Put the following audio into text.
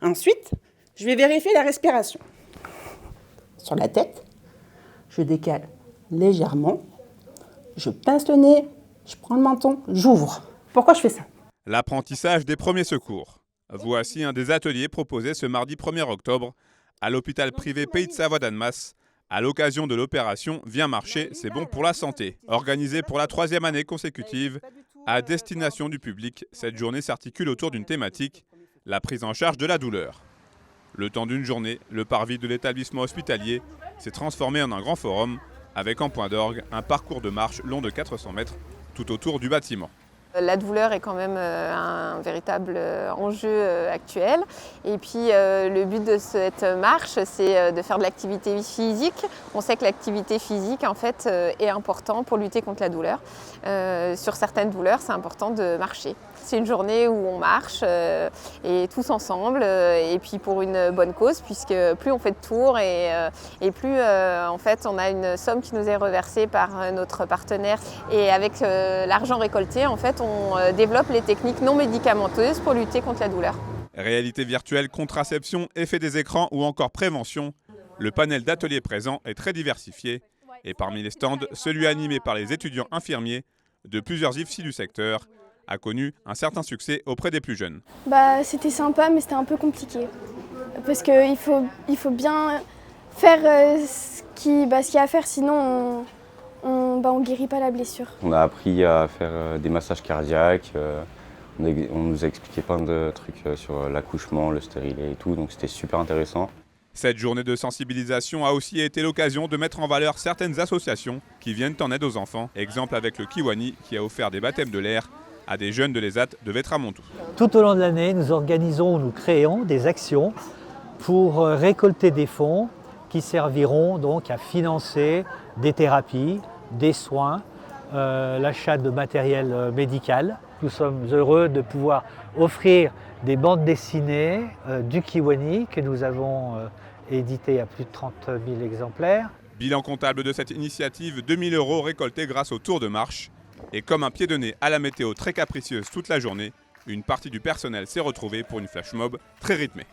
Ensuite, je vais vérifier la respiration. Sur la tête, je décale légèrement, je pince le nez, je prends le menton, j'ouvre. Pourquoi je fais ça? L'apprentissage des premiers secours. Voici un des ateliers proposés ce mardi 1er octobre à l'hôpital privé Pays de Savoie d'Annemasse à l'occasion de l'opération Viens marcher, c'est bon pour la santé. Organisée pour la 3e année consécutive, à destination du public, cette journée s'articule autour d'une thématique, la prise en charge de la douleur. Le temps d'une journée, le parvis de l'établissement hospitalier s'est transformé en un grand forum avec en point d'orgue un parcours de marche long de 400 mètres tout autour du bâtiment. La douleur est quand même un véritable enjeu actuel. Et puis le but de cette marche, c'est de faire de l'activité physique. On sait que l'activité physique en fait, est importante pour lutter contre la douleur. Sur certaines douleurs, c'est important de marcher. C'est une journée où on marche et tous ensemble et puis pour une bonne cause puisque plus on fait de tours et plus en fait on a une somme qui nous est reversée par notre partenaire et avec l'argent récolté en fait on développe les techniques non médicamenteuses pour lutter contre la douleur. Réalité virtuelle, contraception, effet des écrans ou encore prévention, le panel d'ateliers présents est très diversifié et parmi les stands, celui animé par les étudiants infirmiers de plusieurs IFSI du secteur a connu un certain succès auprès des plus jeunes. C'était sympa mais c'était un peu compliqué parce qu'il faut bien faire ce qu'il y a à faire sinon on guérit pas la blessure. On a appris à faire des massages cardiaques, on nous a expliqué plein de trucs sur l'accouchement, le stérilet et tout, donc c'était super intéressant. Cette journée de sensibilisation a aussi été l'occasion de mettre en valeur certaines associations qui viennent en aide aux enfants. Exemple avec le Kiwani qui a offert des baptêmes de l'air à des jeunes de l'ESAT de Vétramontou. Tout au long de l'année, nous organisons, nous créons des actions pour récolter des fonds qui serviront donc à financer des thérapies, des soins, l'achat de matériel médical. Nous sommes heureux de pouvoir offrir des bandes dessinées du Kiwani que nous avons édité à plus de 30 000 exemplaires. Bilan comptable de cette initiative, 2 000 € récoltés grâce au tour de marche. Et comme un pied de nez à la météo très capricieuse toute la journée, une partie du personnel s'est retrouvée pour une flash mob très rythmée.